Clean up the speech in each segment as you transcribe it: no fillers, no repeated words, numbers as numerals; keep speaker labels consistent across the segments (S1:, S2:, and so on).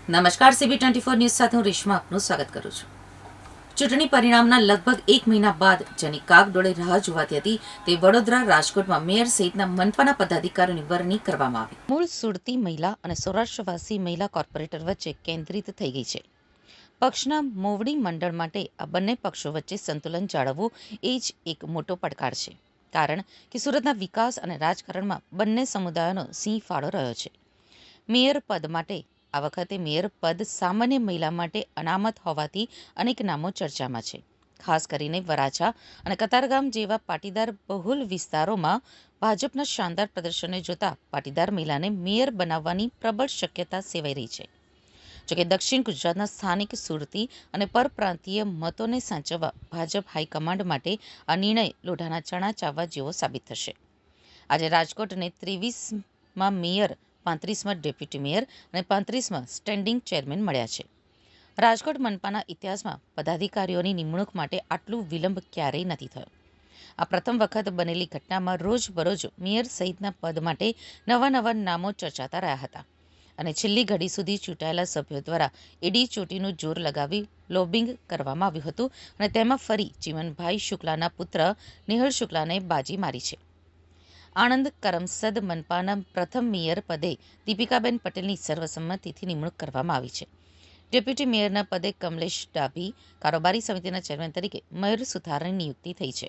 S1: નમસ્કાર, CB24 news સાથે હું રેશમા આપનું સ્વાગત કરું છું. ચૂંટણી પરિણામના લગભગ 1 મહિના બાદ જેની કાગડોળે રાહ જોવાતી હતી તે વડોદરા રાજકોટમાં મેયર સહિતના મનપાના પદાધિકારીઓની વરણી કરવામાં આવી. મૂળ સુરતી મહિલા અને સૌરાષ્ટ્રવાસી મહિલા કોર્પોરેટર વચ્ચે કેન્દ્રિત થઈ ગઈ છે. પક્ષના મોવડી મંડળ માટે આ બંને પક્ષો વચ્ચે સંતુલન જાળવવું એ જ એક મોટો પડકાર છે, કારણ કે સુરતના વિકાસ અને રાજકારણમાં બંને સમુદાયોનો સિંહ ફાળો રહ્યો છે. મેયર પદ માટે આ વખતે મેયર પદ સામાન્ય મહિલા માટે અનામત હોવાથી અનેક નામો ચર્ચામાં છે. ખાસ કરીને વરાછા અને કતારગામ જેવા પાટીદાર બહુલ વિસ્તારોમાં ભાજપના શાનદાર પ્રદર્શનને જોતા પાટીદાર મહિલાને મેયર બનાવવાની પ્રબળ શક્યતા સેવાઈ રહી છે. જોકે દક્ષિણ ગુજરાતના સ્થાનિક સુરતી અને પરપ્રાંતીય મતોને સાચવવા ભાજપ હાઈકમાન્ડ માટે આ નિર્ણય લોઢાના ચણા ચાવવા જેવો સાબિત થશે. આજે રાજકોટને 23માં મેયર, 35માં ડેપ્યુટી મેયર અને 35માં સ્ટેન્ડિંગ ચેરમેન મળ્યા છે. રાજકોટ મનપાના ઇતિહાસમાં પદાધિકારીઓની નિમણૂક માટે આટલું વિલંબ ક્યારેય નથી થયો. આ પ્રથમ વખત બનેલી ઘટનામાં રોજબરોજ મેયર સહિતના પદ માટે નવા નામો ચર્ચાતા રહ્યા હતા અને છેલ્લી ઘડી સુધી ચૂંટાયેલા સભ્યો દ્વારા એડી ચોટીનું જોર લગાવી લોબિંગ કરવામાં આવ્યું હતું અને તેમાં ફરી ચીમનભાઈ શુક્લાના પુત્ર નિહળ શુક્લાને બાજી મારી છે. આણંદ કરમસદ મનપાના પ્રથમ મેયર પદે દીપિકાબેન પટેલની સર્વસંમતિથી નિમણૂક કરવામાં આવી છે. ડેપ્યુટી મેયરના પદે કમલેશ ડાભી, કારોબારી સમિતિના ચેરમેન તરીકે મયુર સુથારની નિયુક્તિ થઈ છે.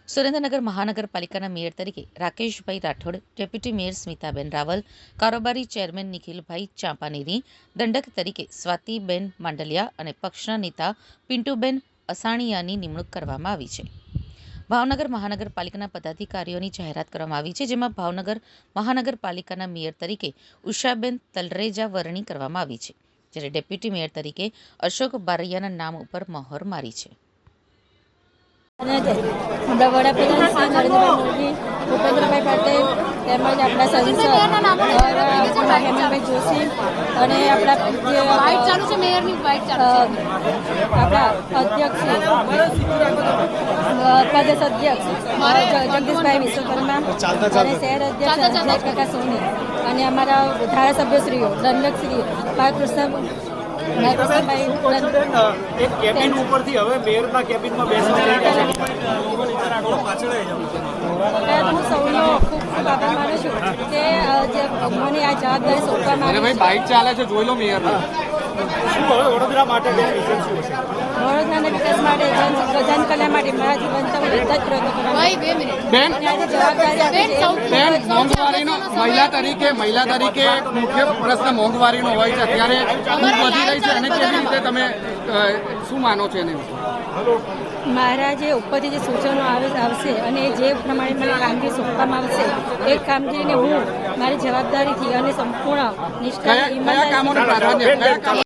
S1: સુરેન્દ્રનગર મહાનગરપાલિકાના મેયર તરીકે રાકેશભાઈ રાઠોડ, ડેપ્યુટી મેયર સ્મિતાબેન રાવલ, કારોબારી ચેરમેન નિખિલભાઈ ચાંપાનેરી, દંડક તરીકે સ્વાતિબેન માંડલિયા અને પક્ષના નેતા પિન્ટુબેન અસાણીયાની નિમણૂક કરવામાં આવી છે. ભાવનગર મહાનગરપાલિકાના પદાધિકારીઓની જાહેરાત કરવામાં આવી છે, જેમાં ભાવનગર મહાનગરપાલિકાના મેયર તરીકે ઉષાબેન તલરેજા વરણી કરવામાં આવી છે, જ્યારે ડેપ્યુટી મેયર તરીકે અશોક બારૈયાના નામ ઉપર મહોર મારી છે.
S2: આપણા વડાપ્રધાન શ્રી નરેન્દ્રભાઈ મોદી, ભૂપેન્દ્રભાઈ પટેલ તેમજ આપણા સંસદ હેમંતભાઈ જોશી અને આપણા અધ્યક્ષ પ્રદેશ અધ્યક્ષ જગદીશભાઈ વિશ્વકર્મા અને શહેર અધ્યક્ષ અજય કાકા સોની અને અમારા ધારાસભ્યશ્રીઓ, દંડકશ્રીઓ બાલકૃષ્ણ
S3: એક કેબિન ઉપરથી હવે મેયરના કેબિનમાં બેસવા જઈ રહ્યા છે.
S2: હું સૌનો ખૂબ ખૂબ આભાર માનું છું કે જે મને આ જવાબદારી સોંપવામાં આવી છે.
S3: બાઇક ચાલે છે, જોઈ લો મેયર. શું હવે વડોદરા માટે વિઝન શું હશે?
S2: વડોદરાના વિકાસ માટે, જનકલ્યાણ માટે મારા જીવનતા બધા જ પ્રયત્નો
S4: મહિલા તરીકે મુખ્ય પ્રશ્ન મોંઘવારીનો હોય છે. અત્યારે ખૂબ વધી રહી છે અને કેવી રીતે તમે શું માનો છો એને?
S2: મારા જે ઉપરથી જે સૂચનો આવશે અને જે પ્રમાણે મને કામગીરી સોંપવામાં આવશે એ કામગીરીને હું મારી જવાબદારીથી અને સંપૂર્ણ નિષ્ઠા
S4: કયા કામોને પ્રાધાન્ય